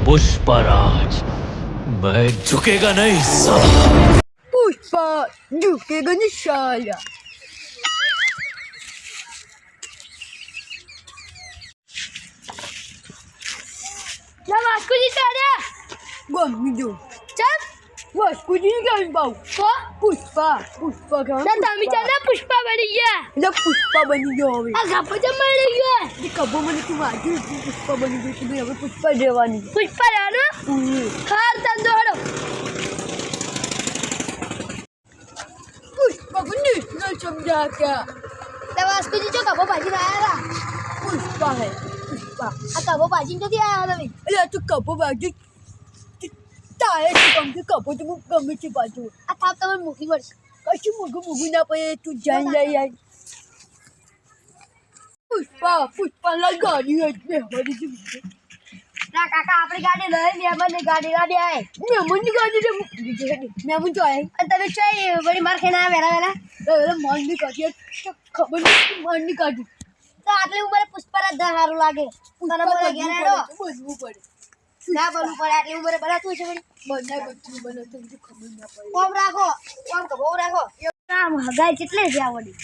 पुष्पराज मैं झुकेगा नहीं साला। पुष्पा झुकेगा नहीं साला। લા વાસ્કુજી ચાલ્યા ગમી જો ચાલ વાસ્કુજી કેમ બાઉ તો પુષ્પા પુષ્પા લા કેમ તમે ચાલ્યા પુષ્પા બની ગયા એટલે પુષ્પા બની ગયો હવે આ ગાપો જ મળી ગયો એ કબો મને તું વાંચ્યું તું પુષ્પા બની ગઈ તું હવે પુષ્પા જવાની પુષ્પા રાનો હાર તંદો હડો પુષ્પા બની ન સમજા क्या લા વાસ્કુજી જો ગાપો ભાજી આયા पुष्पा है पुष्पा આ ગાપો ભાજી નથી આયા તમે अरे तू कबो बाजू તારે શું ગમતું કપો તો હું ગમે છે બાજુ આ થાપ તમને મૂકી પડશે કશું મૂગું ના પડે તું જાન લઈ આવી પુષ્પા પુષ્પા ગાડી એટલે હરી ના કાકા આપણી ગાડી લઈ મહેમાનની ગાડી આય મહેમાનની ગાડી રે મહેમાન તો આયા અને તમે ચાઈ વળી માર ખાઈને આવ્યા વેલા મનની કાઢી ખબર નહીં મનની કાઢી તો આટલી ઉંમરે પુષ્પરાજ સારું લાગે તને બોલે ઘેર હેડો બોલવું પડે ના બોલવું પડે આટલી ઉંમરે બનાતું છે વળી બનાય બધું બને તો ખબર ના પડે કોમ રાખો કોમ કબો રાખો આમ હગાઈ કેટલે છે આ વળી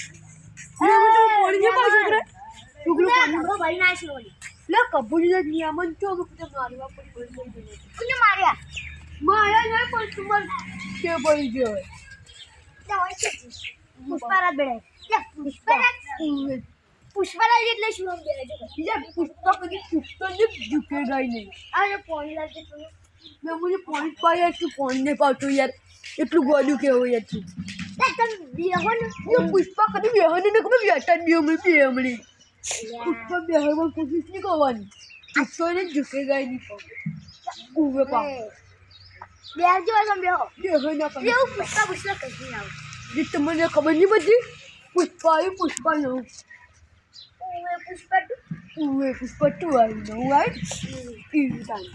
પોણી પાછું છોકરો છોકરો ભાઈ ના છે વળી લે કબૂલી નિયમન તો મારવા પડી કોને માર્યા મારા ના પણ તુમર કે પડી ગયો ત્યાં હોય છે પુષ્પરાજ બેડે પુષ્પરાજ એટલે શું આમ બેડે જો બીજા પુષ્પા કદી પુષ્પા ને ઝુકેગા નહીં આને પોણી લાગે તો મેં મુझे પોઈન્ટ પાયા તું પોઈન્ટ ને પાવતો યાર એટલું ગોડું કેવું યાર તું તમે બેહો ને ये पुष्पा कभी बेहने ने कभी बेटा नहीं हमें भी हमने पुष्पा बेहने कोशिश नहीं करवानी पुष्पा ने झुकेगा ही नहीं पाओ उवे पाओ બેહજો તમે બેહો बेहना कर બેહો પુષ્પા પુષ્પા કઈ ના ये तुम्हें खबर नहीं पड़ी पुष्पा ही पुष्पा नो ઓએ પુષ્પા उवे Pushpa to I know right इस टाइम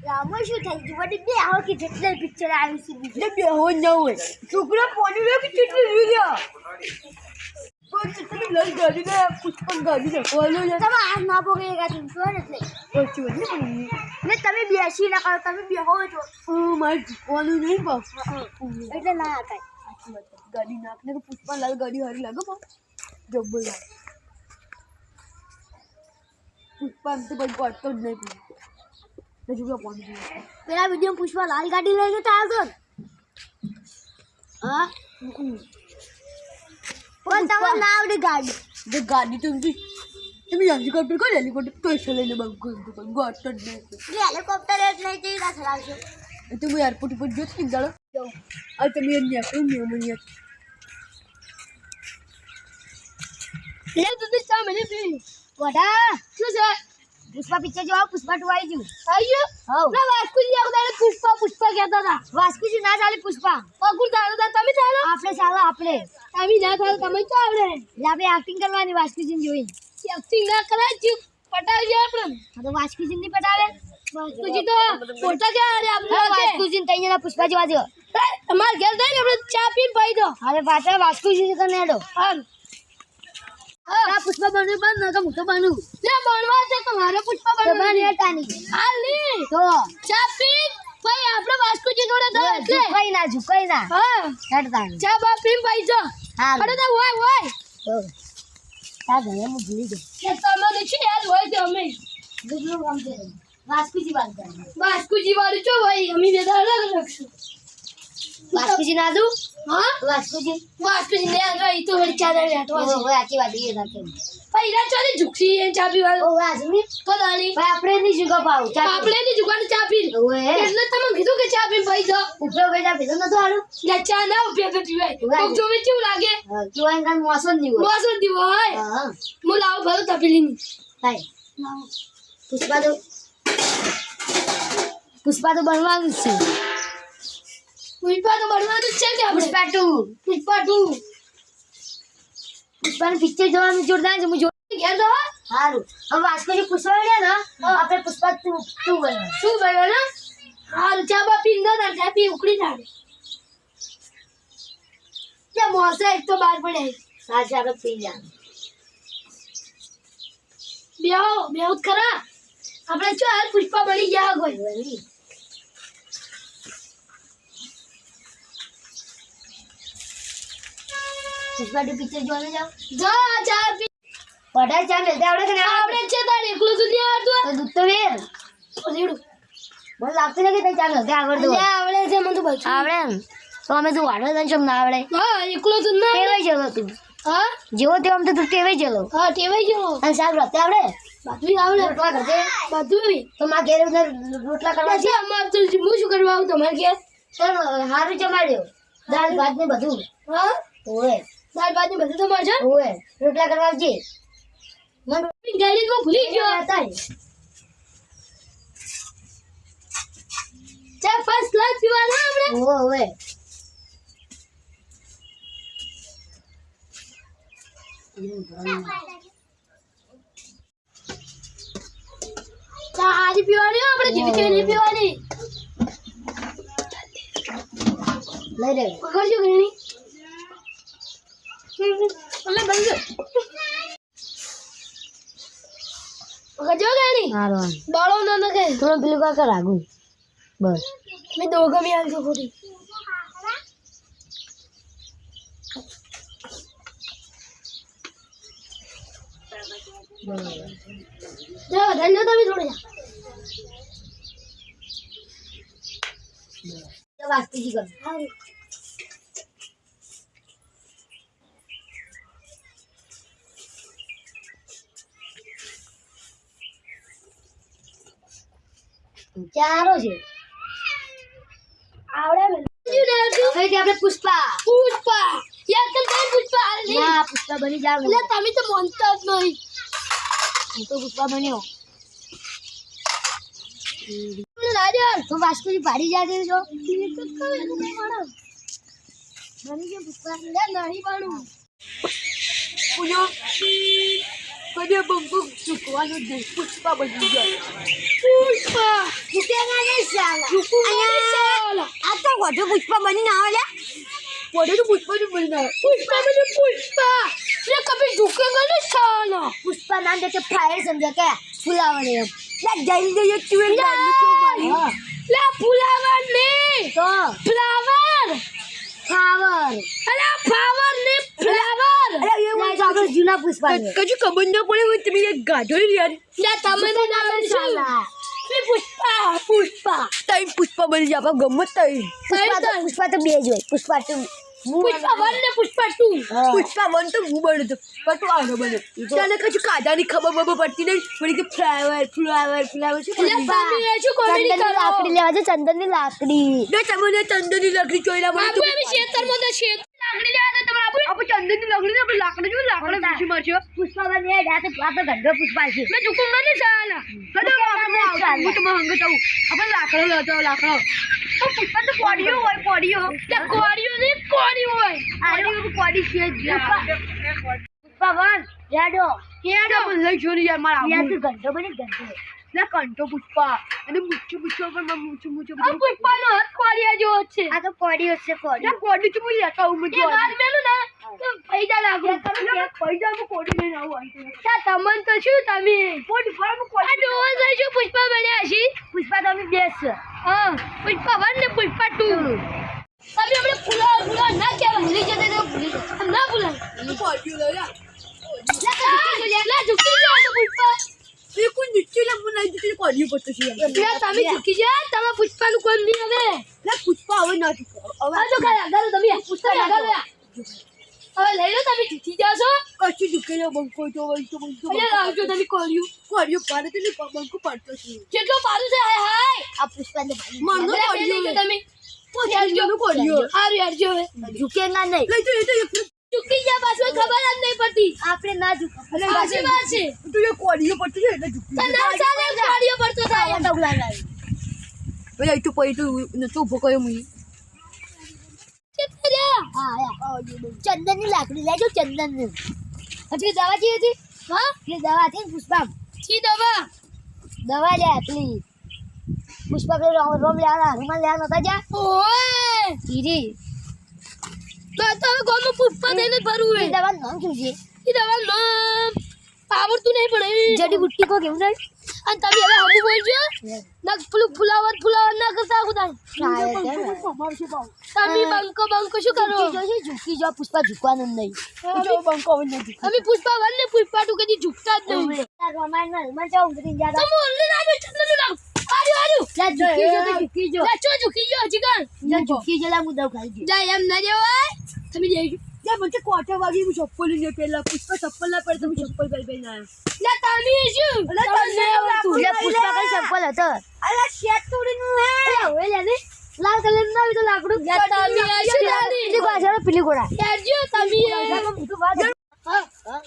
રામો શું થઈ ગયું વડી બે આવો કે જેટલે પિક્ચર આવી છે બીજું ये बेहो ना हुए छोकरा पानी में भी चिट्ठी ले गया पर चिट्ठी लग गाड़ी ना पुष्पा गाड़ी रखवा लो यार તમે આ ના પોગેગા तुम શું એટલે अच्छी बात नहीं ને તમે બેસી ના કરો તમે બેહો તો मार वालों नहीं बाप એટલે ના આકાય गाड़ी नाकने को पुष्पा लाल गाड़ी हरी लगा पा जब्बर पुष्पा हमसे कोई बात तो नहीं पड़ी मैं जुड़ा पानी પેલા વિડિયો પુષ્પા લાલ ગાડી લઈને તો આવ્યો હા પણ તમારે ના આવડી ગાડી जो गाड़ी तुमसे तुम हेलीकॉप्टर को हेलीकॉप्टर कैसे लेने बाबू को गाड़ी तो नहीं હેલિકોપ્ટર જ નહીં જઈ ના ચલાવશો तुम एयरपोर्ट पर जो ठीक डालो और तुम ये नहीं अपने नहीं मन લે તું ચા મને પી વડા શું છે પુષ્પા પિક્ચર જોવા પુષ્પા 2 આવી ગયું આયો ના વાસ્કુજી આખો પુષ્પા પુષ્પા કહેતા હતા વાસ્કુજી ના ચાલે પુષ્પા પગુર ચાલો તમે ચાલો આપણે ચાલો આપણે તમે ના ચાલો તમે તો આવડે એટલે આપણે એક્ટિંગ કરવાની વાસ્કુજી જોઈ એક્ટિંગ ના કરાય જ પટાવી આપણે હા તો વાસ્કુજી ની પટાવે વાસ્કુજી તો ફોટા કે અરે આપણે વાસ્કુજી તૈયાર પુષ્પા જોવા જો તમાર ઘેર દઈ આપણે ચા પીને ભાઈ દો અરે પાછા વાસ્કુજી કને હેડો હા આ પુષ્પા બનવું બંધ ન તો હું તો બનવું લે બનવા છે તમારે પુષ્પા બનવું નેટાની આલી તો ચા પી ભાઈ આપણે વાસ્કુજી જોડે દો એટલે ઝુકાઈ ના હા હેડતા ચા બા પી ભાઈ જો હા અરે તો હોય તા ઘરે હું ભૂલી ગઈ કે તમને છે યાદ હોય તો અમે દુબળું કામ કરે વાસ્કુજી વાત કરે વાસ્કુજી વાળું છો ભાઈ અમે બેદા અલગ રાખશું વાસ્કુજી ના દઉં હા વાસ્કુજી ને રહી તો વળી ચાલે બેઠો છે ઓય આખી વાત એ રાખે ભાઈ રા ચાલે ઝુકસી એ ચા પીવા ઓ આજમી તો દાણી ભાઈ આપણે ની જુગા પાવ ચા આપણે ની જુગાને ચા પી ઓય એટલે તમે કીધું કે ચા પી ભાઈ જો ઉપરો કે ચા પીધો નતો આડું લે ચા ના ઉપયોગ પીવાય કોક જોવે કેવું લાગે કેવાય કાન મોસન ની હોય હા મુ લાવ ભલો તપેલી ની ભાઈ લાવ પુષ્પા તો બનવાનું છે પુષ્પા તો બનવાનું જ છે કે પુષ્પા 2 પુષ્પાનું પિક્ચર જોવાનું જોરદાર છે હું જોઈ ગયા તો સારું હવે વાસ્કોજી પુષ્પા ને આપણે પુષ્પા 2 બનવાનું શું બનવાનું હારું ચા બા પીને દો ચા પી ઉકળી નાખે ત્યાં મોસા એક તો બહાર પડે સાચે આપણે પી જા બેહો ખરા આપણે જો હાલ પુષ્પા બની ગયા કોઈ પુષ્પા ટુ પિક્ચર જોવા જાવ ચાર પઢાઈ ચાલ લેતે આવડે કે ના આવડે છે તારે એકલું સુધી આવડતું તો દૂધ તો વેર ઓલીડું મને લાગતું નથી તને ચાલ લેતે આવડતું આવડે છે મને તો બધું આવડે ને તો અમે તું વાડો તને કેમ ના આવડે હા એકલો તું ના ટેવાઈ જલો તું હા જેવો તેવો આમ તો તું ટેવાઈ જલો હા ટેવાઈ ગયો અને શાક રતે આવડે બધું આવડે રોટલા કરતે બધું તો માં ઘેર રોટલા કરવા છે અમાર તો હું શું કરવા આવું તમારે ઘેર ચાલ હારું જમાડ્યો દાળ ભાત ને બધું હા ઓએ દાળ ભાત ને બધું તમારે છે ઓએ રોટલા કરવા આવજે મને ગાડી કો ભૂલી ગયો હતા ચાલ 5 ગ્લાસ પીવાના આપણે ઓએ હારી પીવાની આપણે જેવી તેવી પીવાની લઈ લે પકડજો ગણી અલે બંધ પકડજો ગણી હારો બાળો ન નકે થોડો પેલું કાકા રાખું બસ મેં દો ગમી આવજો ખોટી જાઓ ધન્યવાદ તમે થોડે જા વાસ્તી જી કર ચારો છે આવડે ને હવે આપણે પુષ્પા યાર તમે પુષ્પા ના પુષ્પા બની જાવ એટલે તમે તો મોનતા જ નહીં હું તો પુષ્પા બન્યો રાજન તો વાસ્તુજી પાડી જાજે જો બની ગયો પુષ્પા નહીં પાડું પુનો કદે બંબુ ચૂકવાનો દે પુષ્પા બની જાય પુષ્પા ઝુકેગા નહીં સાલા આ તો વધુ પુષ્પા બની ના આવે પડે તો પુષ્પા જ બની જાય પુષ્પા બને પુષ્પા ये कभी झुकेगा नहीं साला पुष्पा नाम देते फायर समझा क्या फुलावर है ले जल्दी ये चूहे मारने क्यों मारी ले फुलावर नहीं तो फ्लावर फ्लावर अरे फ्लावर नहीं फ्लावर अरे ये वो जाकर जूना पुष्पा કજુ ખબર ન પડે હું તમે એક ગાઢો યાર ले तमन्ना नाम साला ये पुष्पा ટાઈમ પુષ્પા બની જાય આપા ગમત થાય पुष्पा तो बेज હોય पुष्पा 2 पुष्पा 1 ने पुष्पा 2 પુષ્પા 1 તો હું બન્યો તો પણ તું આગળ બને તને કજુ કાદાની ખબર બબર પડતી નહીં મને કે ફ્લાવર શું તમે એ શું કોમેડી કરો લાકડી લેવા છે ચંદનની લાકડી ને તમને ચંદનની લાકડી ચોઈલા મને બાબુ અમે ખેતરમાં તો લાકડી લેવા તો તમારે આપણે ચંદનની લાકડી ને આપણે લાકડી જો લાકડા બીજી મારજો પુષ્પા બને આ તો ગંધો પુષ્પા છે મેં દુકુંગા ને સાલા કદો હું તો મંગ તો આપણે લાકડો લેતો લાકડો તો પુષ્પા તો કોડીઓ હોય કોડીઓ તે કોડીઓ ને કોડી હોય આડી કોડી છે પુષ્પા 1 યાડો લઈ જોની યાર મારા યાર તું ગંધો બને ગંધો ના કંટો પુષ્પા અને મુચ્છું પર મુચ્છું આ પુષ્પાનો હાથ કોડિયા જેવો છે આ તો કોડિયો છે ના કોડી ચું લેતા હું એ બાર મેલું ના તો પૈસા લાગો પૈસા હું કોડી લઈને આવું તા તમન તો શું તમે કોડી પર હું કોડી આ ડોલ થઈ શું પુષ્પા બન્યા છે પુષ્પા તમે બેસ હા પુષ્પા 1 ને પુષ્પા 2 તમે આપણે ફુલા ના કહેવા ભૂલી જતે તો ભૂલી ના ભૂલાય કોડી લે લા ઝુકી જાઓ તો પુષ્પા એ કોઈ નીચે લે મને નીચે કોડી પર તો છે યાર તમે ઝુકી જાઓ તમે પુષ્પાનું કોમ નહીં હવે લે પુષ્પા હવે ના હવે આ તો કાય આગળ તમે પુષ્પા આગળ હવે લઈ લો તમે ઝુકી જાશો કચ્છી ઝુકે લે બંકો તો અરે આવજો તમે કોડિયું કોડીઓ પાડે તો બંકો પડતો છે કેટલો પાડું છે હાય હાય આ પુષ્પાને મારનો કોડીઓ તમે કોડિયો હારું યારજો હવે ઝુકેગા નહીં લઈ તો એ તો ઝુકી જા પાછું ખબર જ નહીં પડતી આપણે ના ઝુકો સાચી વાત છે તું એ કોડીઓ પડતો છે એટલે ઝુકી તો ના ચાલે કોડિયો પડતો થાય ડગલા લાવી પેલા તો પઈ તો નતો ઉભો કર્યો મુઈ ચંદનની લાકડી લેજો ચંદનની હજી દવા જી હતી હા એ દવા હતી પુષ્પા જી દવા લે પેલી પુષ્પા પેલો રોમ લેવાના રૂમાલ લેવાના હતા જા ઓય ધીરી તો હવે ગોમ પુષ્પા થઈને ભરવું એ દવા નામ શું છે એ દવા નામ આવડતું નહીં પણ જડી બુટ્ટી કો કેવું નહીં અને તમે હવે હમુ બોલજો ના પેલું ફુલાવર ના કરતા ખુદા તમે બંકો શું કરો ઝૂકી જો પુષ્પા ઝૂકવાનું નહીં અમે પુષ્પા 1 ને પુષ્પા 2 કદી ઝૂકતા જ નહીં રોમાનમાં મને જાવ ઉતરી જા તમે ઓનલાઈન આવે ચંદન લાવ આર્યું ઝૂકી જો ઝૂકી જો હજી કર ઝૂકી જો લા મુદવ ખાઈ જા એમ ના જવાય તમે જઈ જા મને કોટા વાગી હું ચપ્પલ ને પેલા પુષ્પા ચપ્પલ ના પડે તમે ચપ્પલ પહેરી આવ્યો લા તમે શું અલા તમને તું પુષ્પા કઈ ચપ્પલ હતો અલા શેટ તોડીનું હે હવે લેને લાલ કલર ના આવી તો લાકડું લા તમે આશું દાદી પેલી પાછળ પેલી ગોડા યારજો તમે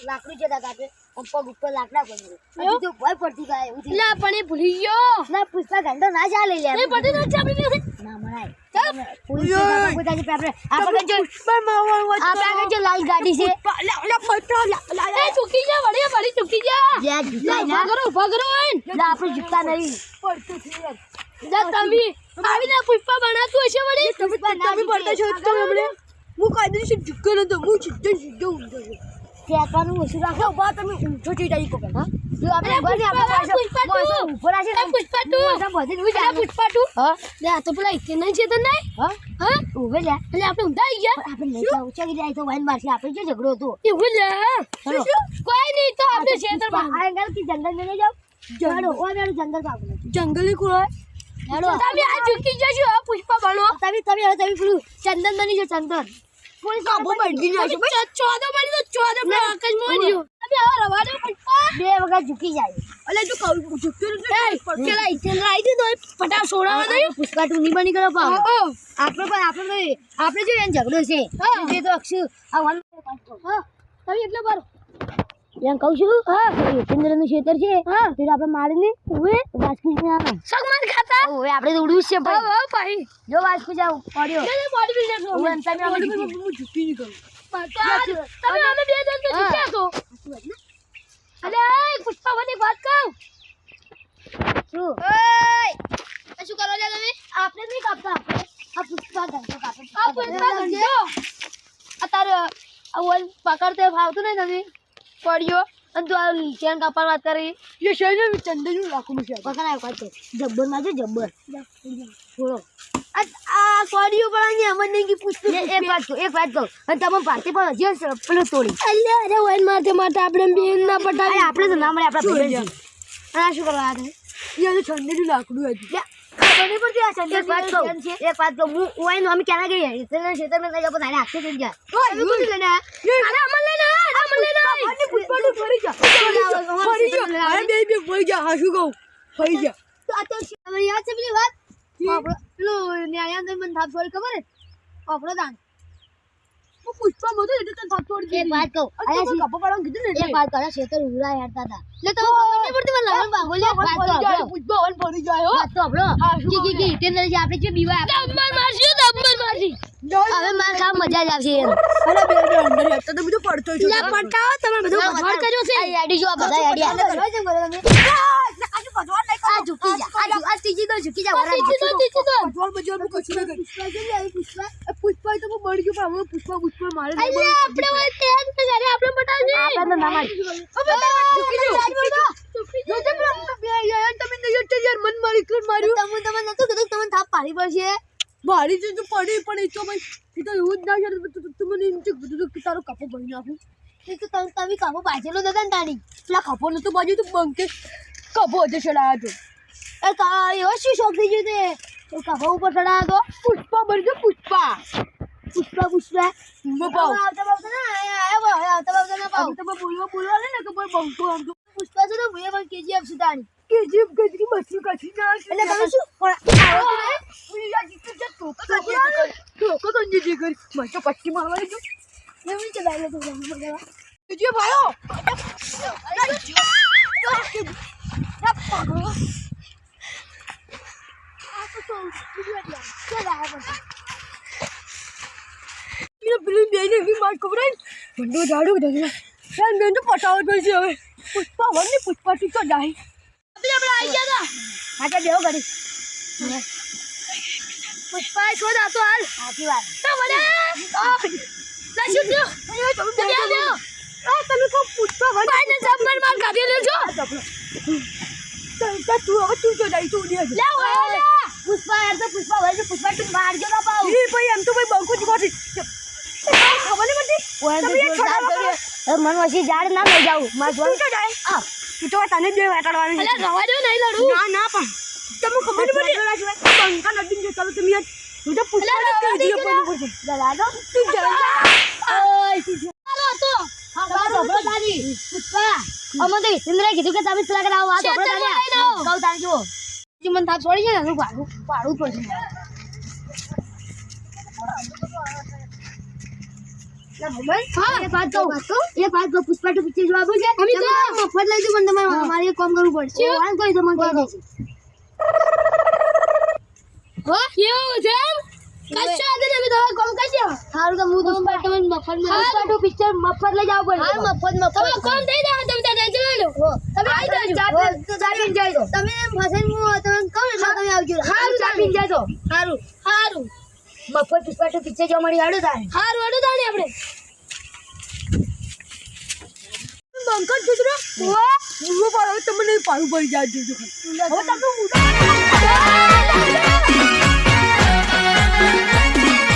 લાકડું છે દાદા આપે પગ ઉપર લાકડા બની હજી તો ભય પડતી ગાય ઉઠી લા પણ એ ભૂલી ગયો ના પુષ્પા ગંડો ના ચાલે લે એ પડી ના ચાલે ના મરાય પુષ્પા આપણે લાલ ગાડી છે એ ચૂકી જા વળી ચૂકી જા ભગરો લા આપણે જીતતા નહીં પડતું છે જા તમે આવીને પુષ્પા બનાતું હશે વળી તમે પડતા છો તો હમણે હું કાયદેસર ઝુક્કો નતો હું સીધો ઊંધો છું ફેંકવાનું ઓછું રાખો બા તમે ઊંધો થઈ જાય કો હા જો આપણે ઉભા ને આપણે ઉભો રાખે ને પુષ્પા 2 બધે ઉઈ જા પુષ્પા 2 હા લે આ તો પેલા ઇકે નહીં છે તો નહીં હા ઉભે લે એટલે આપણે ઊંધા આવી ગયા આપણે નહીં જાવ ચાલી જાય તો વાઈન મારશે આપણે જે ઝઘડો હતો એ ઉભે લે કોઈ નહીં તો આપણે ખેતર માં આ એંગલ થી જંગલ में जाओ જાડો ઓ મેરું જંગલ માં જંગલી કોળા જાડો તમે આ ચૂકી જશો આ પુષ્પા બનો તમે પેલું ચંદન બની જો ચંદન પોલીસ કાબો બળગી જાય છે 14 બની તો 14 પર આકાશ મોડ્યો તમે હવે રવા દો પુષ્પા બે વખત ઝૂકી જાય અલે તું કહું ઝુક્યો પેલા ઇટેલ રાઈ દે તો ફટા છોડાવા નહીં પુષ્પા 2 ની બની ગયો પાવ આપણે જો એન ઝઘડો છે એ તો અક્ષુ આ વન હા તમે એટલે બાર એમ કહું છું હા ચંદ્ર નું ખેતર છે હા તે આપણે મારીને ઓએ વાસ્કુ ના સગમાન ખાતા ઓએ આપણે તો ઉડ્યું છે ભાઈ હા ભાઈ જો વાસ્કુ જાવ પડ્યો બોડી બિલ્ડર છો ઓએ તમે અમે ઝુકી ની કરું તમે અમે બે જણ તો જીત્યા છો અલે પુષ્પા બની વાત કહું શું ઓય શું કરો લે તમે આપણે નહીં કાપતા આ પુષ્પા ગંજો કાપે આ પુષ્પા ગંજો અત્યારે ઓલ પકડતે ફાવતું નહીં તમે પડ્યો અને તું આ ચેન કાપવાની વાત કરી ये शहर में चंदन નું લાખું છે પકડાય કાચે જબ્બર માં છે જબ્બર થોડો આ કોડિયો પણ ની અમન નહીં કે પૂછતું એક વાત કહું અને તમે પાર્ટી પર હજી પેલો તોડી અરે વઈન મારતે આપણે બેન ના પટાવી આપણે તો ના મળે આપણા બેન છે આ શું કરવા આ ये चंदन નું લાકડું હતું બની પડતી આ ચંદન એક વાત કહું હું વઈન અમે ક્યાં ગઈ ઇતને ખેતર में જાય પણ હાથે થઈ જાય ઓય હું લેને અરે અમન લેને અને પુષ્પા નું ફરી જા અરે બે ફરી જા હા શું કહું ફરી જા તો આ તો મને યાદ છે પેલી વાત આપણો પેલો ન્યાયાંતર મને થાપ છોડી ખબર હે આપણો દાન હું પુષ્પા મતો એટલે તને થાપ છોડી એક વાત કહું અરે કપા પાડવાનું કીધું ને એક વાત કરે ખેતર ઉડા હેડતા હતા એટલે તો ખબર નહીં પડતી મને લાવણ બાંગોલે વાત તો પુષ્પા વન ફરી જાય હો વાત તો આપણો કી ઇતેન્દ્ર જે આપણે જે બીવા દબ્બર મારજી હવે માર કામ મજા જ આવશે એમ અરે બે અંદર હેડતા તો બધું પડતો છે લા પટાવો તમે બધું ભગવાન કર્યો છે આ આડી જો આ બધા આડી કરવા જેમ કરો તમે આજુ ભગવાન નહીં આ ઝૂકી જા આ ત્રીજી તો ઝૂકી જા ત્રીજી તો ભગવાન બજવા નું કશું નહીં પુષ્પા કેમ આવી પુષ્પા પુષ્પા તો મળી ગયો પણ પુષ્પા મારે અલે આપણે વાત તેજ ને ઘરે આપણે બતાવજે આપણે ના મારી તમે યાર મન મારી કર માર્યું તમે નતો કીધું તમને થાપ પાડી પડશે મારી તો પડી પણ એ તો ભાઈ એ તો એવું જ ના છે તું મને એમ કીધું કે તારો કપો ભરી નાખું એ તો તમે કામો પાછેલો દાદા ને તાણી પેલા કપો નતો બાજુ તો બંકે કપો હજે ચડાયો હતો એવો શું શોખ થઈ ગયો તે કાપા ઉપર ચડાયો તો પુષ્પા બની ગયો પુષ્પા આવતા ના પાવ તમે બોલવા ને કે ભાઈ બંકો આમ તો પુષ્પા છે તો ભૂએ પણ કેજીએફ સુધાણી કેજીએફ ગજરી મસ્તી કછી ના એટલે તમે શું તો સંજય જે કરી મને તો પટ્ટી મારવાની જો એમની છે બાય તો મગવા જે ભાયો પેલી બેને એવી માર ખબર મંડો ઝાડું ધરી બેન તો પટાવત પડશે હવે પુષ્પા વન ને પુષ્પા ટી તો જાય આપણે આવી ગયા હતા હા બેહો ઘડી પુષ્પા શોધ આતો હાલ સાચી વાત તો મને લાશું દો તમે કો પુષ્પા વન ને જબ્બર માર કાઢી લેજો તું હવે તું જો જાય તું દે લે ઓય પુષ્પા યાર તો પુષ્પા હોય છે પુષ્પા તું મારજો ના પાઉ એ ભાઈ એમ તો ભાઈ બંકો જ ગોઠી ખબર નહીં પડતી ઓય તો તમે એક જોરદાર છોડા કર્યો મન વસી ઝાડ ના લઈ જાઉં માર તું તો જાય આ તું તો તને બે વેટાડવાની અલે રવા દો નહીં લડું ના ના પણ તમને ખબર નહીં પડતી બંકા નદી જો ચાલો તમે યાર તું તો પુષ્પા કહી દીયો પણ પડશે દાદા તું જા ઓય તું ચાલો તો હા બાબા દાદી પુષ્પા અમને તો ઇન્દ્રએ કીધું કે તમે પેલા કરાવો આ તો દાદા કહું તાર જો જે મન થાપ છોડી છે ને હું પાડું પડશે પુષ્પા ટુ પિક્ચર જોવા બોલ છે મફત લઈ જવું પણ તમારે મારે કામ કરવું પડશે વાન કોઈ તમને કહી દઈશ હો કેવું છે કશો આદે તમે તો કામ કરજો સારું તો હું તો તમને મફત પુષ્પા ટુ પિક્ચર મફત લઈ જાવ પડશે હા મફત તમે કામ થઈ જાવ તમે ત્યાં જઈ લો તમે આવી જાવ ચાપીન જઈ દો તમે ફસન હું તમે કહો એટલે તમે આવજો હારું ચાપીન જઈ દો હારું હારું મફત પુષ્પા ટુ પિક્ચર જોવા મળી આડો તારે હારું આડો તારે આપણે બંકા છોકરો હું પાડો તમને પાડું પડી જાય જો હવે તમે